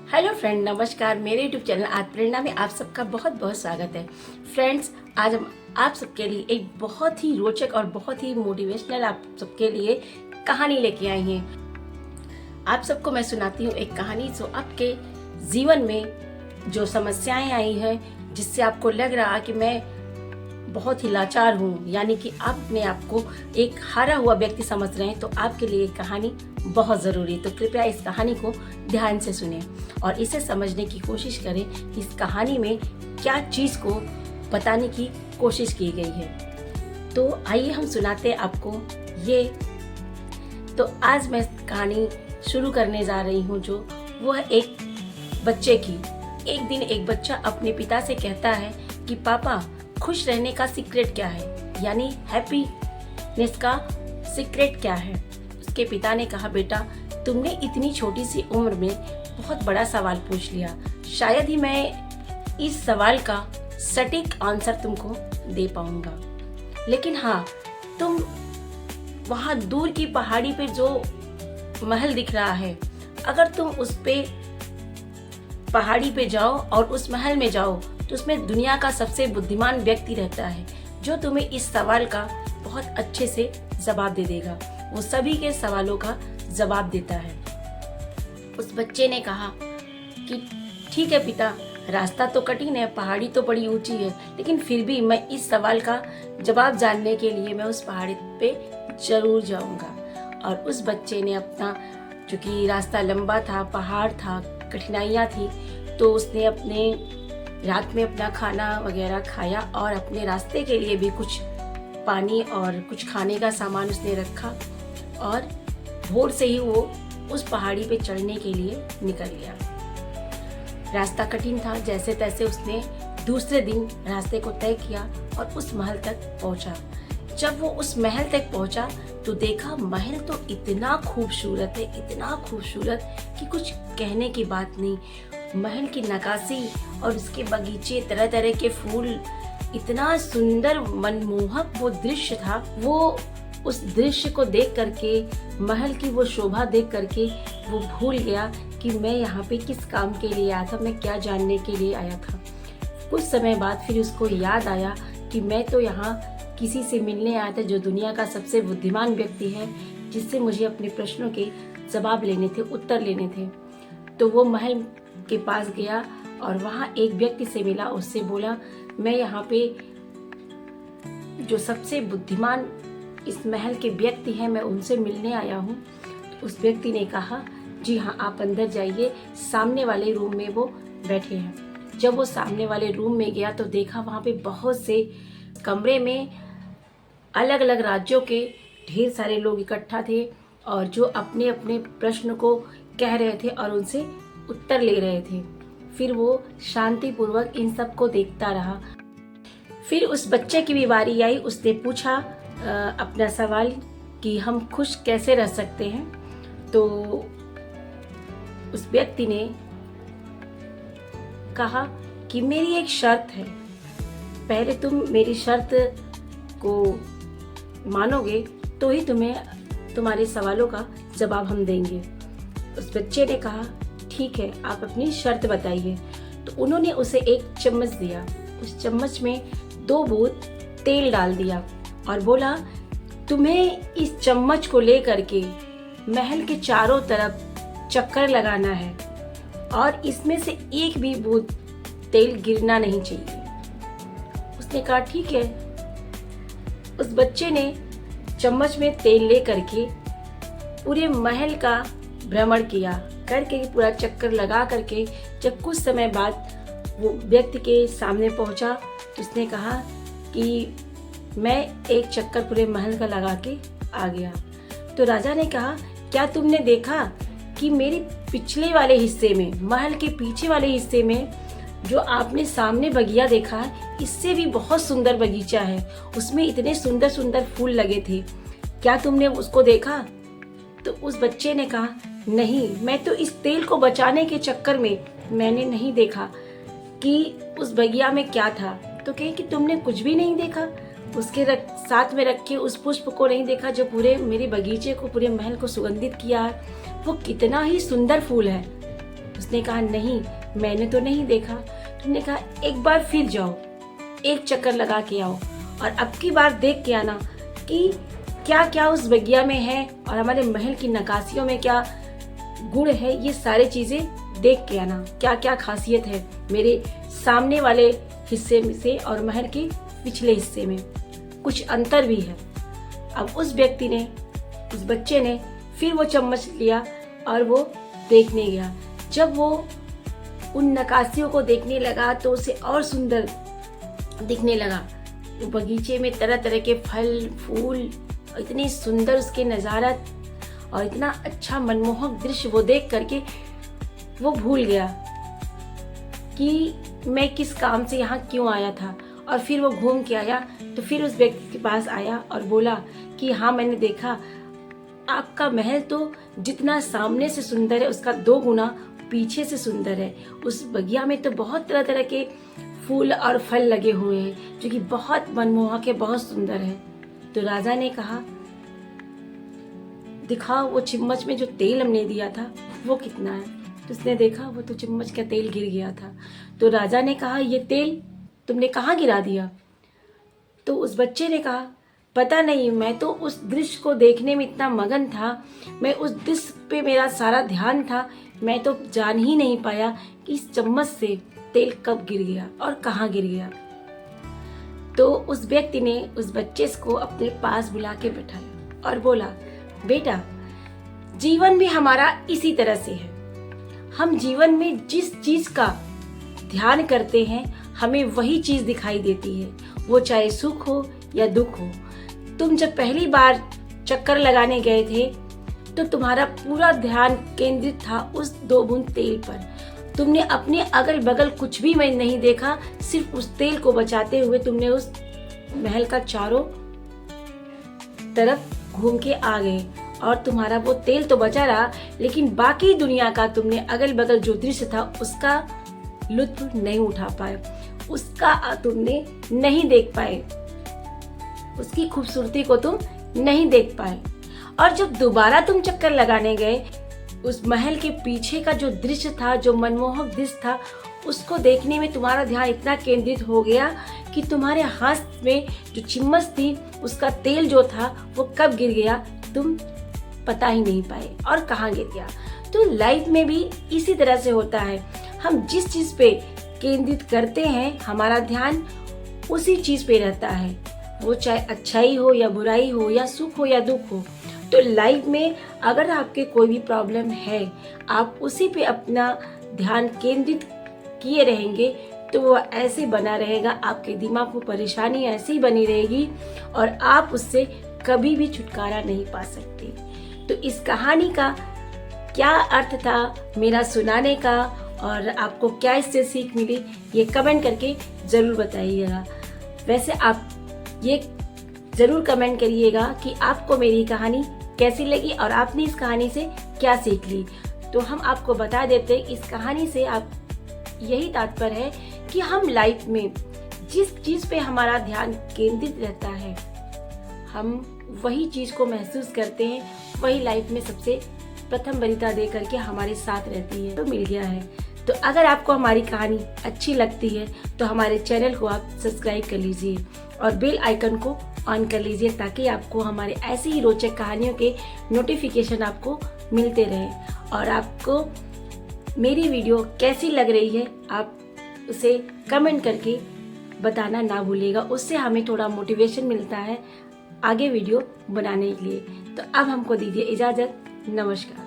Hello friend, नमस्कार। मेरे YouTube channel आज प्रेरणा में आप सबका बहुत बहुत स्वागत है। फ्रेंड्स, आज हम आप सबके लिए एक बहुत ही रोचक और बहुत ही मोटिवेशनल आप सबके लिए कहानी लेके आई हैं। आप सबको मैं सुनाती हूँ एक कहानी जो आपके जीवन में जो समस्याएं आई हैं, जिससे आपको लग रहा कि मैं बहुत ही लाचार हूँ, यानी कि आप अपने आप को एक हारा हुआ व्यक्ति समझ रहे हैं, तो आपके लिए कहानी बहुत ज़रूरी। तो कृपया इस कहानी को ध्यान से सुनें और इसे समझने की कोशिश करें कि इस कहानी में क्या चीज़ को बताने की कोशिश की गई है। तो आइए हम सुनाते हैं आपको ये। तो आज मैं कहानी शुरू करने जा रही हूँ, जो वो है एक बच्चे की। एक दिन एक बच्चा अपने पिता से कहता है कि पापा, खुश रहने का सीक्रेट क्या है, यानी हैप्पीनेस का सीक्रेट क्या है। उसके पिता ने कहा, बेटा, तुमने इतनी छोटी सी उम्र में बहुत बड़ा सवाल पूछ लिया। शायद ही मैं इस सवाल का सटीक आंसर तुमको दे पाऊंगा, लेकिन हाँ, तुम वहां दूर की पहाड़ी पे जो महल दिख रहा है, अगर तुम उस पे पहाड़ी पे जाओ और उस महल में जाओ, तो उसमें दुनिया का सबसे बुद्धिमान व्यक्ति रहता है, जो तुम्हें इस सवाल का बहुत अच्छे से जवाब दे देगा। वो सभी के सवालों का जवाब देता है। उस बच्चे ने कहा कि ठीक है पिता, रास्ता तो कठिन है, पहाड़ी तो बड़ी ऊंची है, लेकिन फिर भी मैं इस सवाल का जवाब जानने के लिए मैं उस पहाड़ी पे जरूर जाऊंगा। और उस बच्चे ने अपना, चूंकि रास्ता लंबा था, पहाड़ था, कठिनाइयाँ थी, तो उसने अपने रात में अपना खाना वगैरह खाया और अपने रास्ते के लिए भी कुछ पानी और कुछ खाने का सामान उसने रखा और भोर से ही वो उस पहाड़ी पे चढ़ने के लिए निकल गया। रास्ता कठिन था, जैसे तैसे उसने दूसरे दिन रास्ते को तय किया और उस महल तक पहुंचा। जब वो उस महल तक पहुंचा तो देखा महल तो इतना खूबसूरत है, इतना खूबसूरत कि कुछ कहने की बात नहीं। महल की नक्काशी और उसके बगीचे, तरह तरह के फूल, इतना सुंदर मनमोहक वो दृश्य था। वो उस दृश्य को देख करके, महल की वो शोभा देख करके वो भूल गया कि मैं यहाँ पे किस काम के लिए आया था, मैं क्या जानने के लिए आया था। कुछ समय बाद फिर उसको याद आया कि मैं तो यहाँ किसी से मिलने आया था जो दुनिया का सबसे बुद्धिमान व्यक्ति है, जिससे मुझे अपने प्रश्नों के जवाब लेने थे, उत्तर लेने थे। तो वो महल के पास गया और वहाँ एक व्यक्ति से मिला। उससे बोला, मैं यहाँ पे जो सबसे बुद्धिमान इस महल के व्यक्ति हैं, मैं उनसे मिलने आया हूँ। तो उस व्यक्ति ने कहा, जी हाँ, आप अंदर जाइए, सामने वाले रूम में वो बैठे हैं। जब वो सामने वाले रूम में गया तो देखा वहाँ पे बहुत से कमरे में अलग अलग राज्यों के ढेर सारे लोग इकट्ठा थे और जो अपने अपने प्रश्न को कह रहे थे और उनसे उत्तर ले रहे थे। फिर वो शांतिपूर्वक इन सब को देखता रहा। फिर उस बच्चे की भी बारी आई। उसने पूछा अपना सवाल कि हम खुश कैसे रह सकते हैं। तो उस व्यक्ति ने कहा कि मेरी एक शर्त है, पहले तुम मेरी शर्त को मानोगे तो ही तुम्हें तुम्हारे सवालों का जवाब हम देंगे। उस बच्चे ने कहा, ठीक है, आप अपनी शर्त बताइए। तो उन्होंने उसे एक चम्मच दिया। उस चम्मच में 2 बूंद तेल डाल दिया और बोला, तुम्हें इस चम्मच को लेकर के महल के चारों तरफ चक्कर लगाना है और इसमें से एक भी बूंद तेल गिरना नहीं चाहिए। उसने कहा, ठीक है। उस बच्चे ने चम्मच में तेल ले करके पूरे महल का भ्रमण किया, करके पूरा चक्कर लगा करके जब कुछ समय बाद वो व्यक्ति के सामने पहुंचा तो उसने कहा कि मैं एक चक्कर पूरे महल का लगा के आ गया। तो राजा ने कहा, क्या तुमने देखा कि मेरे पिछले वाले हिस्से में, महल के पीछे वाले हिस्से में जो आपने सामने बगीचा देखा है, इससे भी बहुत सुंदर बगीचा है, उसमें इतने सुंदर सुंदर फूल लगे थे, क्या तुमने उसको देखा? तो उस बच्चे ने कहा, नहीं, मैं तो इस तेल को बचाने के चक्कर में मैंने नहीं देखा कि उस बगिया में क्या था। तो कहे कि तुमने कुछ भी नहीं देखा, उसके साथ में रखे उस पुष्प को नहीं देखा जो पूरे मेरे बगीचे को, पूरे महल को सुगंधित किया है, वो कितना ही सुंदर फूल है। उस उसने कहा नहीं, मैंने तो नहीं देखा। तो उन्होंने कहा एक बार फिर जाओ, एक चक्कर लगा के आओ और अब की बार देख के आना कि क्या क्या उस बगिया में है और हमारे महल की नक्काशियों में क्या गुण है। ये सारी चीजें देख के आना, क्या क्या खासियत है मेरे सामने वाले हिस्से में से और महल के पिछले हिस्से में, कुछ अंतर भी है। अब उस व्यक्ति ने, उस बच्चे ने फिर वो चम्मच लिया और वो देखने गया। जब वो उन नक्काशियों को देखने लगा तो उसे और सुंदर दिखने लगा। बगीचे में तरह तरह के फल फूल, इतनी सुंदर उसके नज़ारा और इतना अच्छा मनमोहक दृश्य वो देख करके वो भूल गया कि मैं किस काम से यहाँ क्यों आया था। और फिर वो घूम के आया तो फिर उस व्यक्ति के पास आया और बोला कि हाँ, मैंने देखा आपका महल तो जितना सामने से सुंदर है उसका 2 गुना पीछे से सुंदर है। उस बगिया में तो बहुत तरह तरह के फूल और फल लगे हुए हैं जो कि बहुत मनमोहक है, बहुत सुंदर है। तो राजा ने कहा दिखाओ वो चम्मच में जो तेल हमने दिया था वो कितना है। तो उसने देखा वो तो चम्मच का तेल गिर गया था। तो राजा ने कहा ये तेल तुमने कहाँ गिरा दिया। तो उस बच्चे ने कहा पता नहीं, मैं तो उस दृश्य को देखने में इतना मगन था, मैं उस दृश्य पे मेरा सारा ध्यान था, मैं तो जान ही नहीं पाया कि इस चम्मच से तेल कब गिर गया और कहाँ गिर गया। तो उस व्यक्ति ने उस बच्चे को अपने पास बुला के बैठाया और बोला बेटा, जीवन भी हमारा इसी तरह से है। हम जीवन में जिस चीज का ध्यान करते हैं हमें वही चीज दिखाई देती है, वो चाहे सुख हो या दुख हो। तुम जब पहली बार चक्कर लगाने गए थे तो तुम्हारा पूरा ध्यान केंद्रित था उस 2 बूंद तेल पर। तुमने अपने अगल बगल कुछ भी मैं नहीं देखा, सिर्फ उस तेल को बचाते हुए तुमने उस महल का चारों तरफ घूम के आ गए और तुम्हारा वो तेल तो बचा रहा, लेकिन बाकी दुनिया का तुमने अगल बगल जो दृश्य था उसका लुत्फ नहीं उठा पाए, उसका तुमने नहीं देख पाए, उसकी खूबसूरती को तुम नहीं देख पाए। और जब दोबारा तुम चक्कर लगाने गए, उस महल के पीछे का जो दृश्य था, जो मनमोहक दृश्य था, उसको देखने में तुम्हारा ध्यान इतना केंद्रित हो गया कि तुम्हारे हाथ में जो चम्मच थी उसका तेल जो था वो कब गिर गया तुम पता ही नहीं पाए और कहाँ गिर गया। तो लाइफ में भी इसी तरह से होता है, हम जिस चीज पे केंद्रित करते हैं हमारा ध्यान उसी चीज पे रहता है, वो चाहे अच्छाई हो या बुराई हो या सुख हो या दुख हो। तो लाइफ में अगर आपके कोई भी प्रॉब्लम है, आप उसी पे अपना ध्यान केंद्रित किए रहेंगे तो वो ऐसे बना रहेगा, आपके दिमाग को परेशानी ऐसी बनी रहेगी और आप उससे कभी भी छुटकारा नहीं पा सकते। तो इस कहानी का क्या अर्थ था मेरा सुनाने का और आपको क्या इससे सीख मिली, ये कमेंट करके ज़रूर बताइएगा। वैसे आप ये ज़रूर कमेंट करिएगा कि आपको मेरी कहानी कैसी लगी और आपने इस कहानी से क्या सीख ली। तो हम आपको बता देते हैं इस कहानी से आप यही तात्पर्य है कि हम लाइफ में जिस चीज़ पे हमारा ध्यान केंद्रित रहता है हम वही चीज़ को महसूस करते हैं, वही लाइफ में सबसे प्रथम वरीयता दे करके हमारे साथ रहती है। तो मिल गया है। तो अगर आपको हमारी कहानी अच्छी लगती है तो हमारे चैनल को आप सब्सक्राइब कर लीजिए और बेल आइकन को ऑन कर लीजिए ताकि आपको हमारे ऐसी ही रोचक कहानियों के नोटिफिकेशन आपको मिलते रहें। और आपको मेरी वीडियो कैसी लग रही है आप उसे कमेंट करके बताना ना भूलिएगा, उससे हमें थोड़ा मोटिवेशन मिलता है आगे वीडियो बनाने के लिए। तो अब हमको दीजिए इजाज़त, नमस्कार।